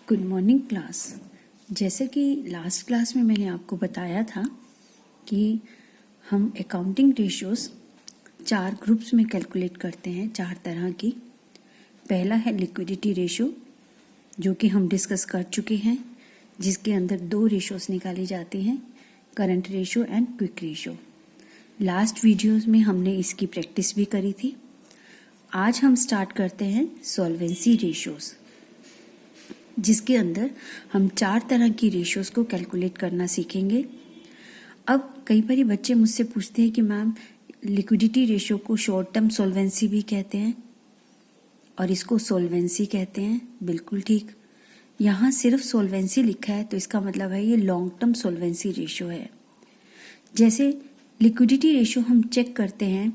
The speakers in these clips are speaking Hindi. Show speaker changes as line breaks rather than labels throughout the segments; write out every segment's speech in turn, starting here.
Good morning class. जैसे कि लास्ट क्लास में मैंने आपको बताया था कि हम अकाउंटिंग रेशियोज 4 ग्रुप्स में कैलकुलेट करते हैं, 4 तरह की। पहला है लिक्विडिटी रेशियो, जो कि हम डिस्कस कर चुके हैं, जिसके अंदर 2 रेशियोज निकाली जाती हैं, current ratio and quick ratio. Last videos में हमने इसकी प्रैक्टिस भी करी थी। आज हम स्टार्ट करते हैं सॉल्वेंसी रेशियोज, जिसके अंदर हम 4 तरह की रेशियोज को कैलकुलेट करना सीखेंगे। अब कई बार बच्चे मुझसे पूछते हैं कि मैम लिक्विडिटी रेशियो को शॉर्ट टर्म सॉल्वेंसी भी कहते हैं और इसको सॉल्वेंसी कहते हैं। बिल्कुल ठीक, यहाँ सिर्फ सॉल्वेंसी लिखा है तो इसका मतलब है ये लॉन्ग टर्म सॉल्वेंसी रेशियो है। जैसे लिक्विडिटी रेशियो हम चेक करते हैं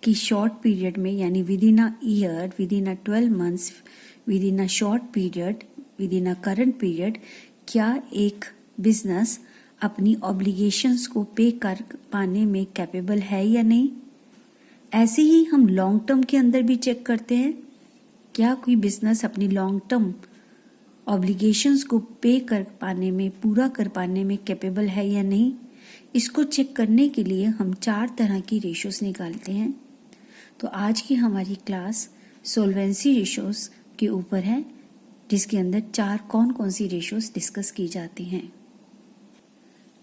कि शॉर्ट पीरियड में, यानी with in a year, with in a 12 months, with in a short period, with in a current period, क्या एक बिजनेस अपनी ऑब्लिगेशंस को पे कर पाने में कैपेबल है या नहीं। ऐसे ही हम लॉन्ग टर्म के अंदर भी चेक करते हैं, क्या कोई बिजनेस अपनी लॉन्ग टर्म ऑब्लिगेशंस को पे कर पाने में, पूरा कर पाने में कैपेबल है या नहीं। इसको चेक करने के लिए हम 4 तरह की रेशियोज निकालते हैं। तो आज की हमारी क्लास सॉल्वेंसी रेशियोज के ऊपर है, जिसके अंदर 4 कौन कौन सी रेशियोज डिस्कस की जाती हैं।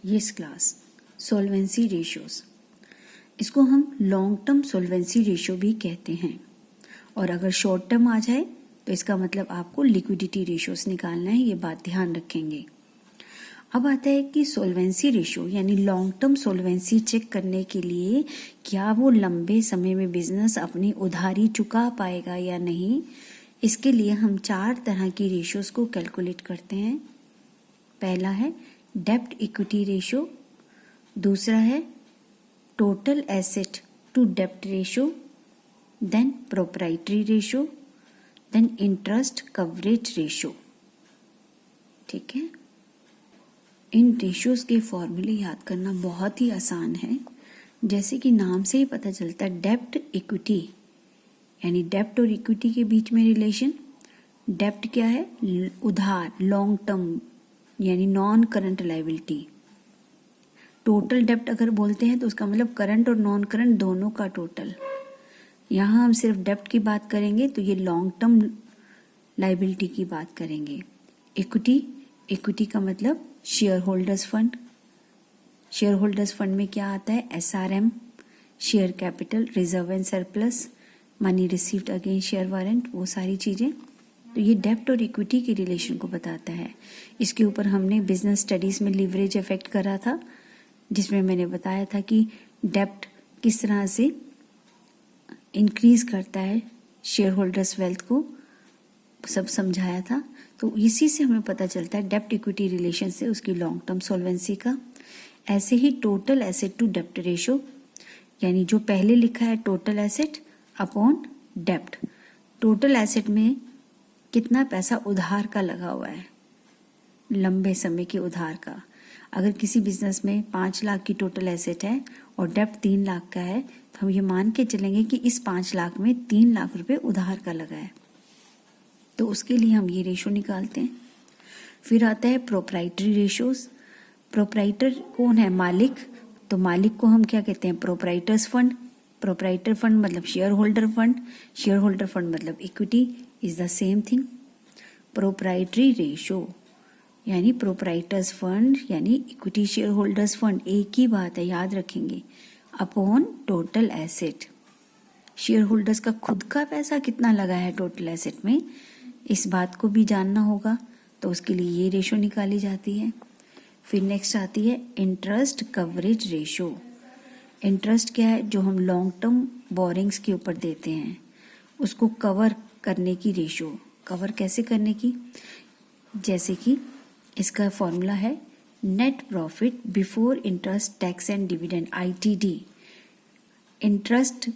ये क्लास सॉल्वेंसी रेशियोज, इसको हम लॉन्ग टर्म सॉल्वेंसी रेशियो भी कहते हैं, और अगर शॉर्ट टर्म आ जाए तो इसका मतलब आपको लिक्विडिटी रेशियोज निकालना है। ये बात ध्यान रखेंगे। अब आता है कि सॉल्वेंसी रेशियो यानी लॉन्ग टर्म सॉल्वेंसी चेक करने के लिए क्या वो लंबे समय में बिजनेस अपनी उधारी चुका पाएगा या नहीं। इसके लिए हम 4 तरह की रेशियोज को कैलकुलेट करते हैं। पहला है डेब्ट इक्विटी रेशियो, दूसरा है टोटल एसेट टू डेब्ट ratio, then proprietary ratio, then interest coverage ratio. ठीक है, इन रेशियोज के फॉर्मूले याद करना बहुत ही आसान है। जैसे कि नाम से ही पता चलता है, डेब्ट इक्विटी यानी डेब्ट और इक्विटी के बीच में रिलेशन। डेब्ट क्या है? उधार, लॉन्ग टर्म यानी नॉन करंट लायबिलिटी। टोटल डेब्ट अगर बोलते हैं तो उसका मतलब करंट और नॉन करंट दोनों का टोटल। यहाँ हम सिर्फ डेब्ट की बात करेंगे तो ये लॉन्ग टर्म लायबिलिटी की बात करेंगे। इक्विटी, इक्विटी का मतलब share holders fund. Share holders fund में क्या आता है? SRM, share capital, reserve and surplus, money received against share warrant, वो सारी चीजें। तो ये डेब्ट और इक्विटी के रिलेशन को बताता है। इसके ऊपर हमने बिजनेस स्टडीज में लीवरेज इफेक्ट करा था, जिसमें मैंने बताया था कि डेब्ट किस तरह से इंक्रीज करता है शेयर होल्डर्स वेल्थ को, सब समझाया था। तो इसी से हमें पता चलता है डेब्ट इक्विटी रिलेशन से उसकी लॉन्ग टर्म सॉल्वेंसी का। ऐसे ही टोटल एसेट टू डेब्ट रेशियो, यानी जो पहले लिखा है टोटल एसेट अपॉन डेब्ट। टोटल एसेट में कितना पैसा उधार का लगा हुआ है, लंबे समय के उधार का। अगर किसी बिजनेस में 5 लाख की टोटल एसेट है और डेब्ट 3 लाख का है, तो हम ये मान के चलेंगे कि इस 5 लाख में 3 लाख रुपए उधार का लगा है। तो उसके लिए हम ये रेशो निकालते हैं। फिर आता है प्रोप्राइटरी रेशियोज। प्रोप्राइटर कौन है? मालिक। तो मालिक को हम क्या कहते हैं? Proprietors fund. प्रोप्राइटर फंड मतलब shareholder fund, shareholder fund मतलब equity, is the same thing. Proprietary ratio यानी प्रोप्राइटर्स फंड यानी इक्विटी शेयर होल्डर्स फंड, एक ही बात है, याद रखेंगे, upon total asset. Shareholders का खुद का पैसा कितना लगा है टोटल एसेट में, इस बात को भी जानना होगा, तो उसके लिए ये रेशो निकाली जाती है। फिर नेक्स्ट आती है इंटरेस्ट कवरेज रेशो। इंटरेस्ट क्या है? जो हम लॉन्ग टर्म बोरिंग्स के ऊपर देते हैं, उसको कवर करने की रेशो। कवर कैसे करने की? जैसे कि इसका फॉर्मूला है net profit before interest tax and dividend, ITD। Interest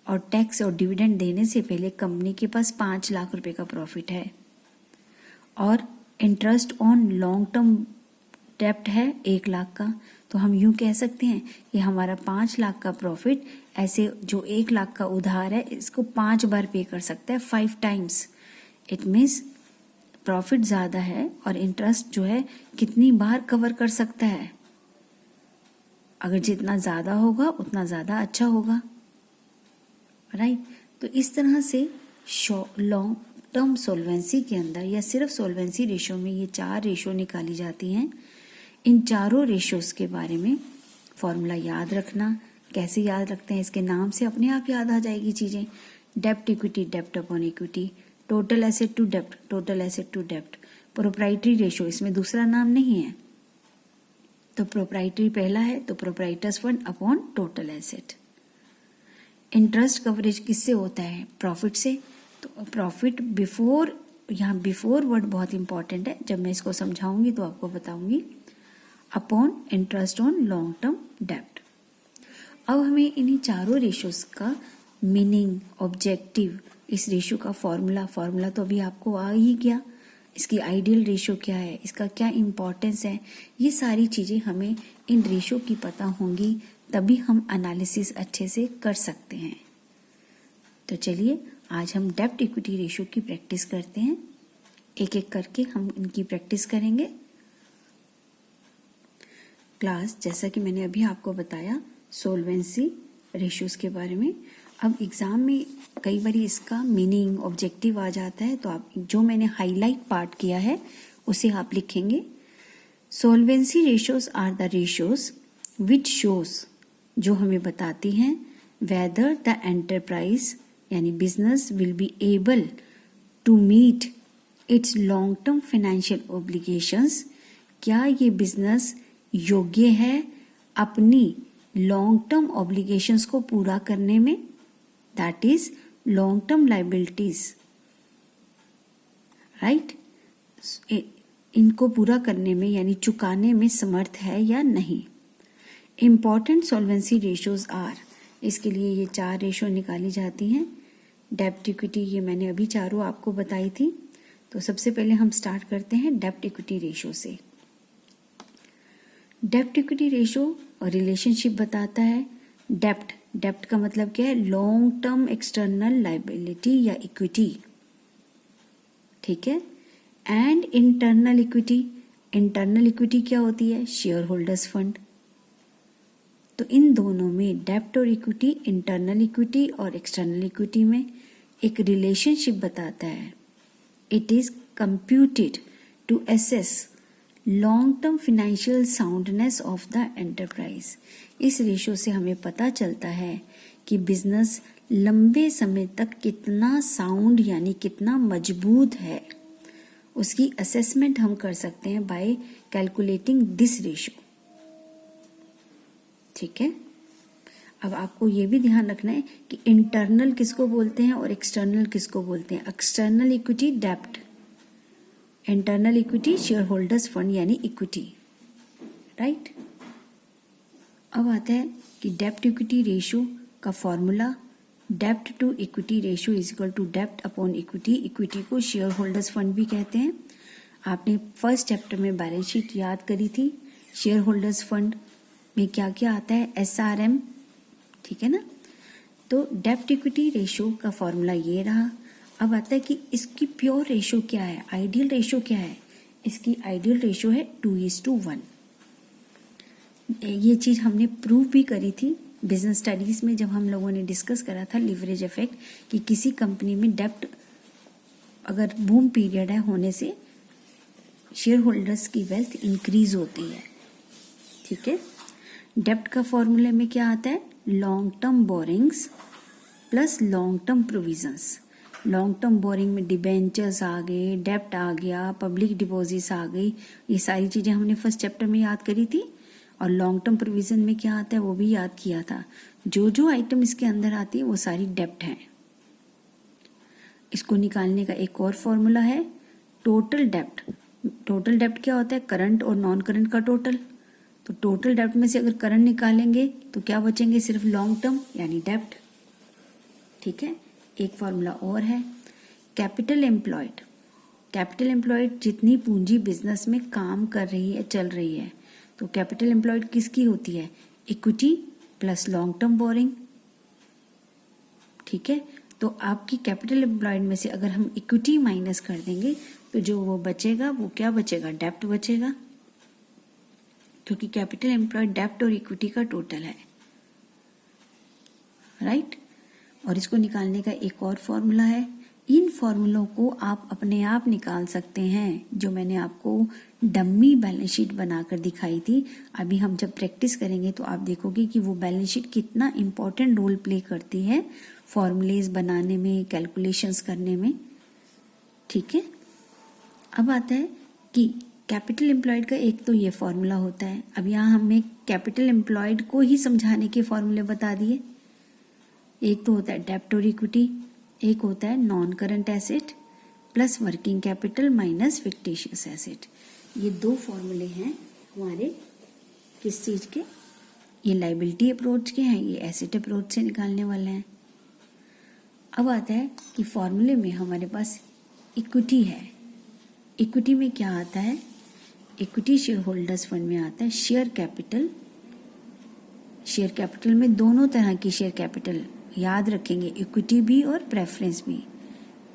और टैक्स और डिविडेंड देने से पहले कंपनी के पास 5 लाख रुपए का प्रॉफिट है, और इंटरेस्ट ऑन लॉन्ग टर्म डेब्ट है 1 लाख का। तो हम यूं कह सकते हैं कि हमारा 5 लाख का प्रॉफिट ऐसे जो 1 लाख का उधार है इसको 5 बार पे कर सकता है, 5 टाइम्स। इट मीन्स प्रॉफिट ज़्यादा है और इंटरेस्ट जो है कितनी बार कवर कर सकता है। अगर जितना ज़्यादा होगा उतना ज़्यादा अच्छा होगा, राइट। तो इस तरह से लॉन्ग टर्म सोल्वेंसी के अंदर या सिर्फ सोल्वेंसी रेशो में ये 4 रेशो निकाली जाती हैं। इन चारों रेशोस के बारे में फॉर्मूला याद रखना। कैसे याद रखते हैं, इसके नाम से अपने आप याद आ जाएगी चीज़ें। डेप्ट equity, dept upon equity, total asset to dept, total asset to dept, proprietary ratio, इसमें दूसरा नाम नहीं है तो प्रोप्राइटरी पहला है तो proprietors fund upon total asset. Interest coverage किससे होता है, प्रॉफिट से। तो प्रॉफिट बिफोर, यहाँ बिफोर वर्ड बहुत इंपॉर्टेंट है, जब मैं इसको समझाऊंगी तो आपको बताऊंगी। Upon interest on long term डेप्ट। अब हमें इन्हीं चारों रेशोस का मीनिंग, ऑब्जेक्टिव, इस रेशो का फॉर्मूला तो अभी आपको आ ही गया। इसकी आइडियल रेशो क्या है, इसका क्या इम्पोर्टेंस है, ये सारी चीज़ें हमें इन रेशो की पता होंगी, तभी हम एनालिसिस अच्छे से कर सकते हैं। तो चलिए आज हम डेप्ट इक्विटी रेशो की प्रैक्टिस करते हैं। एक एक करके हम इनकी प्रैक्टिस करेंगे। क्लास, जैसा कि मैंने अभी आपको बताया सोल्वेंसी रेशियोज के बारे में। अब एग्जाम में कई बार इसका मीनिंग, ऑब्जेक्टिव आ जाता है, तो आप जो मैंने हाईलाइट पार्ट किया है उसे आप लिखेंगे। Solvency ratios are the ratios which shows, जो हमें बताती हैं वेदर द एंटरप्राइज यानी business will be able to meet its long term financial obligations, क्या ये बिजनेस योग्य है अपनी लॉन्ग टर्म ऑब्लिगेशंस को पूरा करने में, that is long term liabilities, right. इनको पूरा करने में यानी चुकाने में समर्थ है या नहीं। इम्पॉर्टेंट सॉल्वेंसी रेशियोज आर, इसके लिए ये 4 रेशो निकाली जाती हैं। डेप्ट इक्विटी, ये मैंने अभी चारों आपको बताई थी। तो सबसे पहले हम स्टार्ट करते हैं डेप्ट इक्विटी रेशो से। डेप्ट इक्विटी रेशो और रिलेशनशिप बताता है। डेप्ट का मतलब क्या है, लॉन्ग टर्म एक्सटर्नल लाइबिलिटी या इक्विटी, ठीक है। एंड इंटरनल इक्विटी क्या होती है, शेयर होल्डर्स फंड। तो इन दोनों में डेप्ट और इक्विटी, इंटरनल इक्विटी और एक्सटर्नल इक्विटी में एक रिलेशनशिप बताता है। It is computed to assess long term financial soundness of the enterprise. इस रेशो से हमें पता चलता है कि बिजनेस लंबे समय तक कितना साउंड यानी कितना मजबूत है, उसकी असेसमेंट हम कर सकते हैं बाय कैलकुलेटिंग दिस रेशो, ठीक है। अब आपको ये भी ध्यान रखना है कि इंटरनल किसको बोलते हैं और एक्सटर्नल किसको बोलते हैं। एक्सटर्नल इक्विटी डेप्ट, internal equity share holders fund यानी इक्विटी, राइट। अब आता है कि डेप्ट इक्विटी रेशियो का formula, dept to equity ratio is equal to dept upon equity. Equity को शेयर होल्डर्स फंड भी कहते हैं। आपने फर्स्ट चैप्टर में बैलेंस शीट याद करी थी। शेयर होल्डर्स फंड में क्या क्या आता है, SRM, ठीक है ना। तो डेप्ट इक्विटी रेशियो का फॉर्मूला ये रहा। अब आता है कि इसकी प्योर रेशियो क्या है, आइडियल रेशियो क्या है। इसकी आइडियल रेशियो है 2:1। ये चीज हमने प्रूव भी करी थी बिजनेस स्टडीज में, जब हम लोगों ने डिस्कस करा था लीवरेज इफेक्ट, कि किसी कंपनी में डेप्ट अगर बूम पीरियड है होने से शेयर होल्डर्स की वेल्थ इंक्रीज होती है, ठीक है। डेप्ट का फॉर्मूले में क्या आता है, long term borrowings plus long term provisions. Long term borrowing में डिबेंचर्स आ गए, डेप्ट आ गया, पब्लिक डिपॉजिट्स आ गई, ये सारी चीजें हमने फर्स्ट चैप्टर में याद करी थी। और लॉन्ग टर्म प्रोविजन में क्या आता है वो भी याद किया था। जो जो आइटम इसके अंदर आती है वो सारी डेप्ट है। इसको निकालने का एक और फॉर्मूला है टोटल डेप्ट। टोटल डेप्ट क्या होता है, करंट और नॉन करंट का टोटल। तो टोटल डेप्ट में से अगर करंट निकालेंगे तो क्या बचेंगे, सिर्फ लॉन्ग टर्म यानी डेप्ट, ठीक है। एक फॉर्मूला और है कैपिटल एम्प्लॉयड। कैपिटल एम्प्लॉयड जितनी पूंजी बिजनेस में काम कर रही है, चल रही है, तो कैपिटल एम्प्लॉयड किसकी होती है, equity plus long term borrowing, ठीक है। तो आपकी कैपिटल एम्प्लॉयड में से अगर हम इक्विटी माइनस कर देंगे तो जो वो बचेगा वो क्या बचेगा, डेप्ट बचेगा, क्योंकि कैपिटल एम्प्लॉयड डेप्ट और इक्विटी का टोटल है, राइट। और इसको निकालने का एक और फॉर्मूला है। इन फॉर्मूलों को आप अपने आप निकाल सकते हैं, जो मैंने आपको डम्मी बैलेंस शीट बनाकर दिखाई थी। अभी हम जब प्रैक्टिस करेंगे तो आप देखोगे कि वो बैलेंस शीट कितना इम्पोर्टेंट रोल प्ले करती है फॉर्मूलेज बनाने में, कैलकुलेशंस करने में, ठीक है। अब आता है कि कैपिटल एम्प्लॉयड का एक तो ये फॉर्मूला होता है। अब यहाँ हमने कैपिटल एम्प्लॉयड को ही समझाने के फॉर्मूले बता दिए। एक तो होता है डेब्ट और इक्विटी, एक होता है non current asset plus working capital minus fictitious asset. ये दो फॉर्मूले हैं हमारे किस चीज के, ये लायबिलिटी अप्रोच के हैं, ये एसेट अप्रोच से निकालने वाले हैं। अब आता है कि फॉर्मूले में हमारे पास इक्विटी है। इक्विटी में क्या आता है, इक्विटी शेयर होल्डर्स फंड में आता है शेयर कैपिटल। शेयर कैपिटल में दोनों तरह की शेयर कैपिटल याद रखेंगे, इक्विटी भी और प्रेफरेंस भी,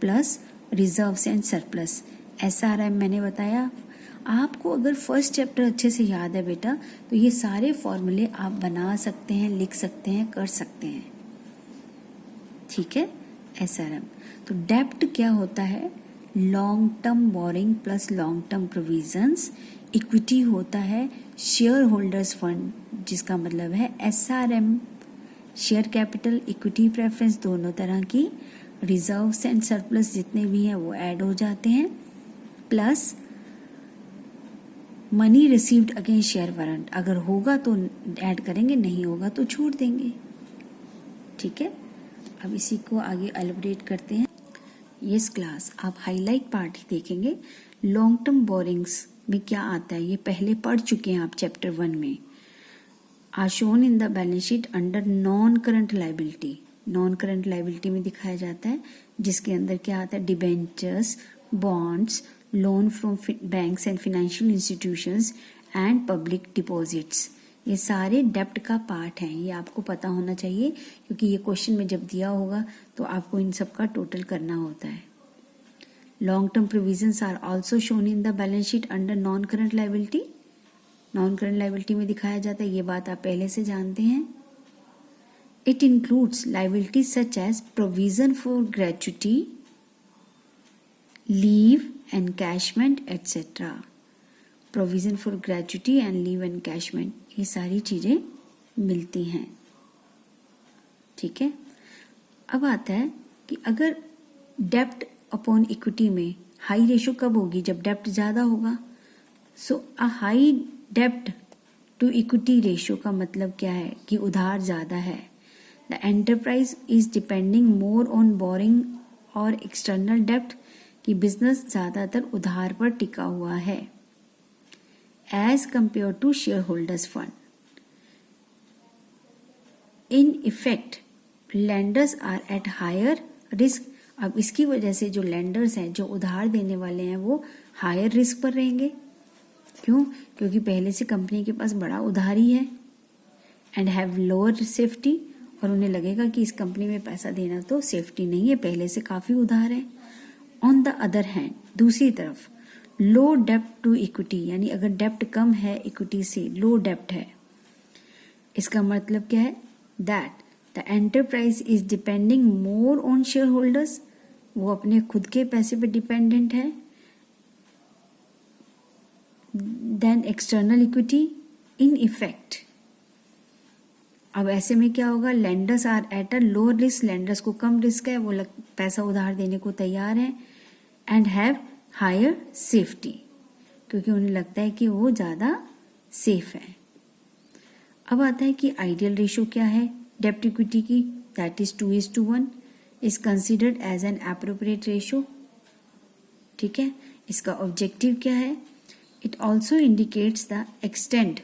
plus reserves and surplus. SRM मैंने बताया आपको। अगर फर्स्ट चैप्टर अच्छे से याद है बेटा तो ये सारे फॉर्मूले आप बना सकते हैं, लिख सकते हैं, कर सकते हैं, ठीक है। SRM तो डेब्ट क्या होता है, long term borrowing plus long term provisions. Equity होता है शेयर होल्डर्स फंड, जिसका मतलब है SRM, share capital, equity preference दोनों तरह की, रिजर्व्स एंड सरप्लस जितने भी हैं वो ऐड हो जाते हैं, plus money received against share warrant. अगर होगा तो ऐड करेंगे, नहीं होगा तो छोड़ देंगे, ठीक है। अब इसी को आगे एलिब्रेट करते हैं। यस क्लास, आप हाईलाइट पार्ट ही देखेंगे। लॉन्ग टर्म बोरिंग्स में क्या आता है ये पहले पढ़ चुके हैं आप चैप्टर 1 में। Are shown in the balance sheet under non current liability. Non current liability में दिखाया जाता है, जिसके अंदर क्या आता है, debentures, bonds, loan from banks and financial institutions and public deposits. ये सारे डेब्ट का पार्ट हैं, ये आपको पता होना चाहिए, क्योंकि ये क्वेश्चन में जब दिया होगा तो आपको इन सब का टोटल करना होता है। Long term provisions are also shown in the balance sheet under non current liability. Non current liability में दिखाया जाता है, ये बात आप पहले से जानते हैं। It includes liability such as provision for gratuity, leave encashment etcetera. Provision for gratuity and leave encashment, ये सारी चीजें मिलती हैं, ठीक है। अब आता है कि अगर डेब्ट अपॉन इक्विटी में हाई रेशो कब होगी, जब डेब्ट ज्यादा होगा। सो अ हाई डेब्ट टू इक्विटी रेशियो का मतलब क्या है कि उधार ज्यादा है। The enterprise is depending more on borrowing और एक्सटर्नल डेब्ट, कि बिजनेस ज्यादातर उधार पर टिका हुआ है, as compare to share holders fund. In effect lenders are at higher risk. अब इसकी वजह से जो लेंडर्स हैं, जो उधार देने वाले हैं, वो हायर रिस्क पर रहेंगे। क्यों? क्योंकि पहले से कंपनी के पास बड़ा उधारी है, एंड हैव लोअर सेफ्टी, और उन्हें लगेगा कि इस कंपनी में पैसा देना तो सेफ्टी नहीं है, पहले से काफी उधार है। ऑन द अदर हैंड, दूसरी तरफ लो डेब्ट टू इक्विटी, यानी अगर डेब्ट कम है इक्विटी से, लो डेब्ट है, इसका मतलब क्या है, that the enterprise is depending more on share holders, वो अपने खुद के पैसे पे डिपेंडेंट है, then external equity. In effect अब ऐसे में क्या होगा, lenders are at a lower risk, lenders को कम रिस्क है, वो पैसा उधार देने को तैयार है, एंड हैव हायर सेफ्टी, क्योंकि उन्हें लगता है कि वो ज्यादा सेफ है। अब आता है कि आइडियल रेशियो क्या है डेब्ट इक्विटी की, that is 2:1 is considered as an appropriate ratio, ठीक है। इसका ऑब्जेक्टिव क्या है, it also indicates the extent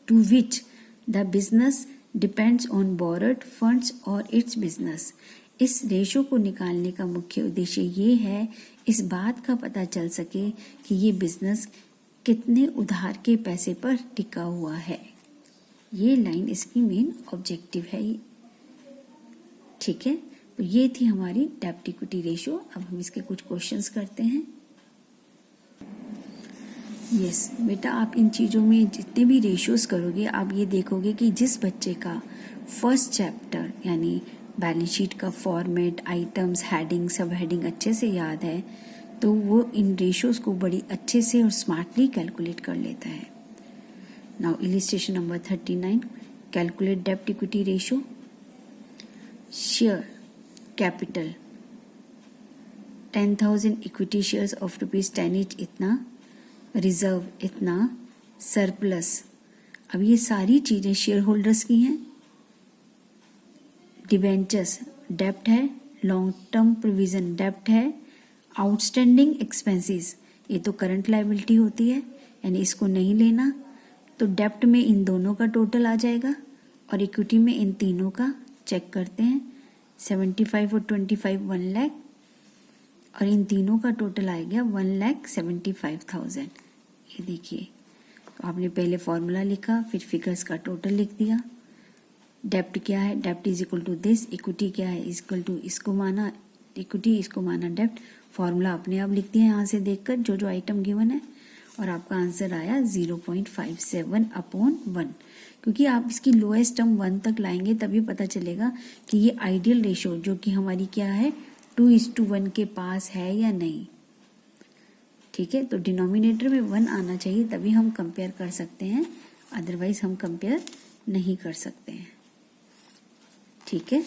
to which the business depends on borrowed funds और इट्स बिजनेस। इस रेशो को निकालने का मुख्य उद्देश्य ये है, इस बात का पता चल सके कि ये बिजनेस कितने उधार के पैसे पर टिका हुआ है। ये लाइन इसकी मेन ऑब्जेक्टिव है, ठीक है। तो ये थी हमारी डेब्ट इक्विटी रेशियो। अब हम इसके कुछ क्वेश्चंस करते हैं। यस बेटा, आप इन चीज़ों में जितने भी रेशियोज करोगे आप ये देखोगे कि जिस बच्चे का फर्स्ट चैप्टर यानी बैलेंस शीट का फॉर्मेट, आइटम्स, हेडिंग, सब हेडिंग अच्छे से याद है तो वो इन रेशियोज को बड़ी अच्छे से और स्मार्टली कैलकुलेट कर लेता है। नाउ इलिस्ट्रेशन नंबर 39, कैलकुलेट डेब्ट equity ratio. Share capital 10,000 equity shares of ₹10 each इतना, रिजर्व इतना, सरप्लस। अब ये सारी चीज़ें शेयर होल्डर्स की हैं। डिबेंचर्स डेब्ट है, लॉन्ग टर्म प्रोविजन डेब्ट है, आउटस्टैंडिंग एक्सपेंसेस ये तो करंट लायबिलिटी होती है यानी इसको नहीं लेना। तो डेब्ट में इन दोनों का टोटल आ जाएगा और इक्विटी में इन तीनों का चेक करते हैं। 75 और 25 1 लाख और इन तीनों का टोटल आ गया 1,75,000। ये देखिए, तो आपने पहले फॉर्मूला लिखा, फिर फिगर्स का टोटल लिख दिया। डेब्ट क्या है, डेब्ट is equal to this, equity क्या है, इज इक्वल टू इसको माना इक्विटी, इसको माना डेब्ट। फॉर्मूला अपने आप लिख दिया यहाँ से देखकर जो जो आइटम गिवन है और आपका आंसर आया 0.57/1। क्योंकि आप इसकी लोएस्ट टर्म 1 तक लाएंगे तभी पता चलेगा कि ये आइडियल रेशो जो कि हमारी क्या है 2:1 के पास है या नहीं। ठीक है, तो डिनोमिनेटर में 1 आना चाहिए तभी हम कंपेयर कर सकते हैं, अदरवाइज हम कंपेयर नहीं कर सकते हैं। ठीक है,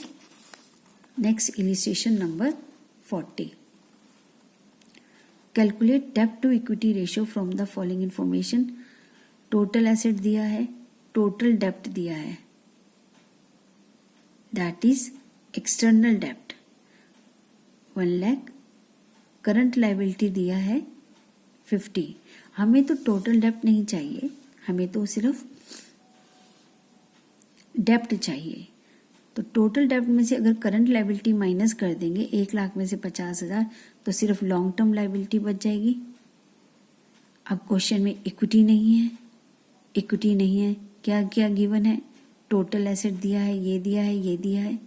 नेक्स्ट इलिस्ट्रेशन नंबर 40, कैलकुलेट डेब्ट to equity ratio from the following information. Total asset दिया है, टोटल डेब्ट दिया है, दैट इज एक्सटर्नल डेब्ट 1 लाख, करंट लायबिलिटी दिया है 50। हमें तो टोटल डेब्ट नहीं चाहिए, हमें तो सिर्फ डेब्ट चाहिए। तो टोटल डेब्ट में से अगर करंट लायबिलिटी माइनस कर देंगे 1 लाख में से 50,000 तो सिर्फ लॉन्ग टर्म लायबिलिटी बच जाएगी। अब क्वेश्चन में इक्विटी नहीं है, इक्विटी नहीं है, क्या क्या गिवन है, टोटल एसेट दिया है, ये दिया है, ये दिया है,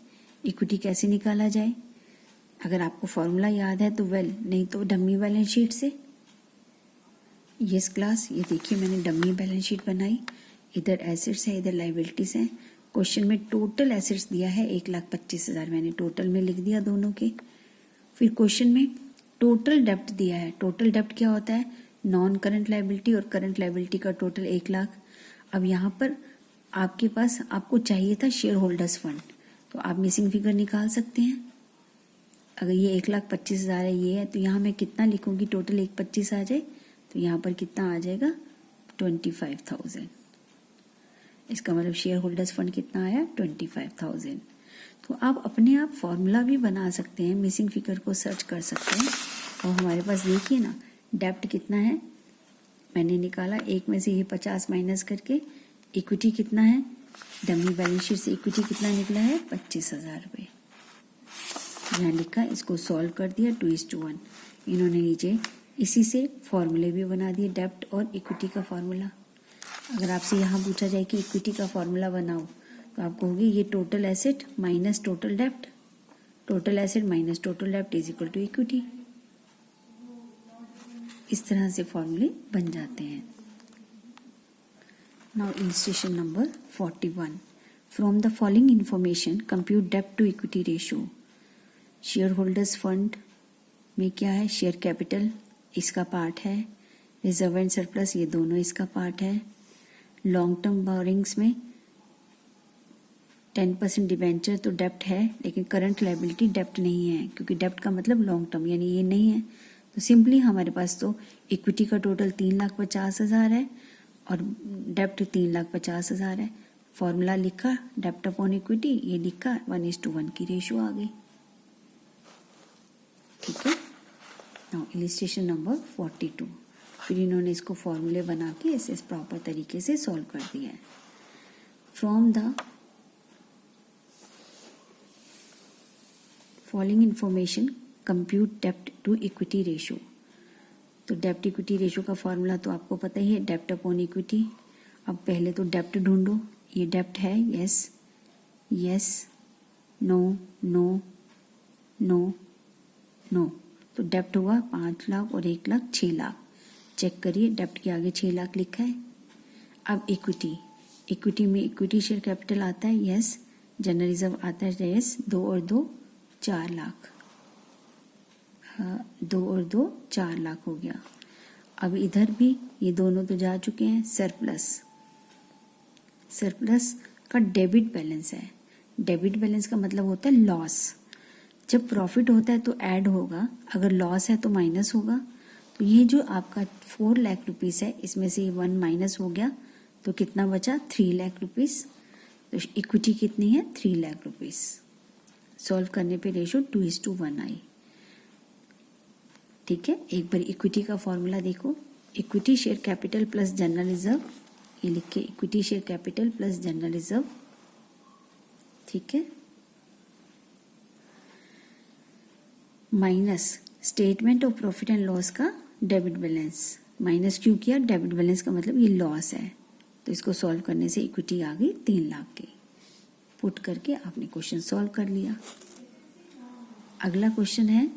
इक्विटी कैसे निकाला जाए। अगर आपको फॉर्मूला याद है तो वेल, नहीं तो डमी बैलेंस शीट से। यस क्लास, ये देखिए मैंने डमी बैलेंस शीट बनाई, इधर एसेट्स है इधर लायबिलिटीज है। क्वेश्चन में टोटल एसेट्स दिया है 1,25,000, मैंने टोटल में लिख दिया दोनों के। फिर क्वेश्चन में टोटल डेब्ट दिया है, टोटल डेब्ट क्या होता है, नॉन करंट लायबिलिटी और करंट लायबिलिटी का टोटल 1 लाख। अब यहाँ पर आपके पास आपको चाहिए था शेयर होल्डर्स फंड, तो आप मिसिंग फिगर निकाल सकते हैं। अगर ये 1,25,000 है ये है तो यहाँ मैं कितना लिखूंगी, टोटल 1,25,000 आ जाए तो यहाँ पर कितना आ जाएगा 25,000। इसका मतलब शेयर होल्डर्स फंड कितना आया 25,000। तो आप अपने आप फॉर्मूला भी बना सकते हैं, मिसिंग फिगर को सर्च कर सकते हैं। और हमारे पास देखिए ना डेब्ट कितना है, मैंने निकाला, एक में से ये 50 माइनस करके इक्विटी कितना है, डमी बैलेंस शीट से इक्विटी कितना निकला है 25,000 रुपये। यहाँ लिखा, इसको सॉल्व कर दिया 2:1। इन्होंने नीचे इसी से फॉर्मूले भी बना दिए, डेब्ट और इक्विटी का फॉर्मूला। अगर आपसे यहाँ पूछा जाए कि इक्विटी का फॉर्मूला बनाओ तो आप कहोगे ये टोटल एसेट माइनस टोटल डेब्ट, टोटल एसेट माइनस टोटल डेब्ट इज इक्वल टू इक्विटी। इस तरह से फॉर्मूले बन जाते हैं। Now illustration number 41, from the following information compute डेब्ट to equity ratio. Share holders fund में क्या है, शेयर कैपिटल इसका पार्ट है, रिजर्व एंड सरप्लस ये दोनों इसका पार्ट है। लॉन्ग टर्म बोरिंग्स में 10% डिबेंचर तो डेब्ट है, लेकिन करंट लायबिलिटी डेब्ट नहीं है, क्योंकि डेब्ट का मतलब लॉन्ग टर्म यानी ये नहीं है। तो सिंपली हमारे पास तो इक्विटी का टोटल 3,50,000 है और डेब्ट 3,50,000 है। फॉर्मूला लिखा डेब्ट अपॉन इक्विटी, ये लिखा 1:1 की रेशियो आ गई। ठीक है, नाउ इलिस्ट्रेशन नंबर 42, फिर इन्होंने इसको फॉर्मूले बना के ऐसे प्रॉपर तरीके से सॉल्व कर दिया है। From the following information compute डेब्ट टू इक्विटी रेशियो। तो डेब्ट इक्विटी रेशियो का फॉर्मूला तो आपको पता ही है, डेब्ट अपॉन इक्विटी। अब पहले तो डेब्ट ढूंढो, ये डेब्ट है, यस यस, नो नो, 9, 9, तो डेप्ट हुआ 5 लाख और 1 लाख 6 लाख। चेक करिए, डेप्ट के आगे 6 लाख लिखा है। अब इक्विटी, इक्विटी में इक्विटी शेयर कैपिटल आता है, यस। जनरल रिजर्व आता है, यस। 2 और 2 4 लाख, 2 और 2 4 लाख हो गया। अब इधर भी ये दोनों तो जा चुके हैं। सरप्लस, सरप्लस का डेबिट बैलेंस है। डेबिट बैलेंस का मतलब होता है लॉस। जब प्रॉफिट होता है तो ऐड होगा, अगर लॉस है तो माइनस होगा। तो ये जो आपका 4 लाख रुपीस है, इसमें से 1 माइनस हो गया, तो कितना बचा? 3 लाख रुपीस। तो इक्विटी कितनी है? 3 लाख रुपीस। सॉल्व करने पे रेशो 2:1 आई। ठीक है, एक बार इक्विटी का फॉर्मूला देखो। Equity share capital plus general reserve, ये लिख के equity share capital plus general reserve. ठीक है, minus statement of profit and loss का डेबिट बैलेंस। माइनस क्यों किया? डेबिट बैलेंस का मतलब ये लॉस है, तो इसको सॉल्व करने से इक्विटी आ गई 3 लाख की। पुट करके आपने क्वेश्चन सॉल्व कर लिया। अगला क्वेश्चन है,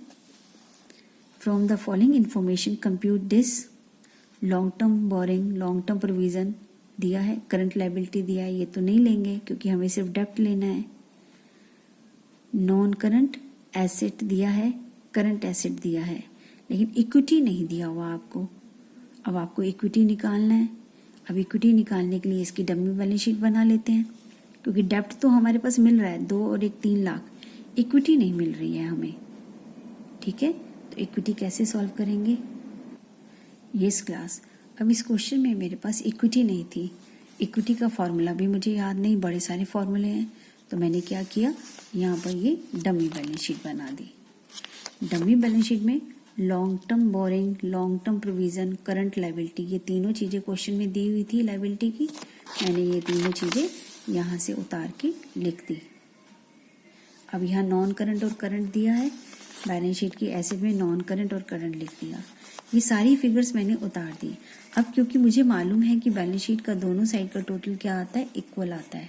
from the following information compute this. Long term borrowing, long term provision दिया है, करंट लायबिलिटी दिया है, ये तो नहीं लेंगे क्योंकि हमें सिर्फ डेप्ट लेना है। नॉन करंट एसेट दिया है, करंट एसेट दिया है, लेकिन इक्विटी नहीं दिया हुआ आपको। अब आपको इक्विटी निकालना है। अब इक्विटी निकालने के लिए इसकी डमी बैलेंस शीट बना लेते हैं, क्योंकि डेप्ट तो हमारे पास मिल रहा है 2 और 1 3 लाख, इक्विटी नहीं मिल रही है हमें। ठीक है, तो इक्विटी कैसे सॉल्व करेंगे? यस क्लास, अब इस क्वेश्चन में मेरे पास इक्विटी नहीं थी। इक्विटी का फॉर्मूला भी मुझे याद नहीं, बड़े सारे फॉर्मूले हैं, तो मैंने क्या किया, यहाँ पर ये डमी बैलेंस शीट बना दी। डमी बैलेंस शीट में long term borrowing, long term provision, current liability, ये तीनों चीज़ें क्वेश्चन में दी हुई थी लायबिलिटी की। मैंने ये तीनों चीज़ें यहाँ से उतार के लिख दी। अब यहाँ नॉन करंट और करंट दिया है, बैलेंस शीट की एसेट में नॉन करंट और करंट लिख दिया। ये सारी फिगर्स मैंने उतार दी। अब क्योंकि मुझे मालूम है कि बैलेंस शीट का दोनों साइड का टोटल क्या आता है, इक्वल आता है,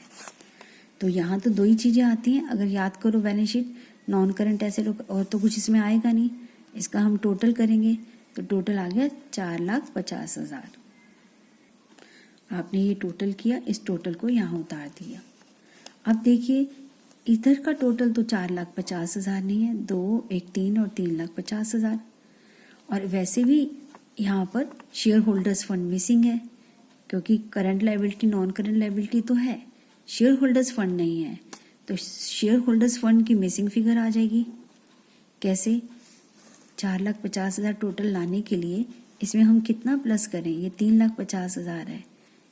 तो यहाँ तो 2 ही चीज़ें आती हैं। अगर याद करो balance sheet, non current asset और तो कुछ इसमें आएगा नहीं, इसका हम टोटल करेंगे तो टोटल आ गया 4,50,000। आपने ये टोटल किया, इस टोटल को यहाँ उतार दिया। अब देखिए इधर का टोटल तो 4,50,000 नहीं है, 2 1 3 और 3,50,000। और वैसे भी यहाँ पर शेयर होल्डर्स फंड मिसिंग है, क्योंकि current liability non current liability तो है, शेयर होल्डर्स फंड नहीं है, तो शेयर होल्डर्स फंड की मिसिंग फिगर आ जाएगी। कैसे? 4,50,000 टोटल लाने के लिए इसमें हम कितना प्लस करें? ये 3,50,000 है,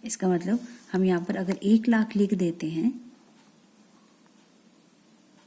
इसका मतलब हम यहाँ पर अगर 1 लाख लिख देते हैं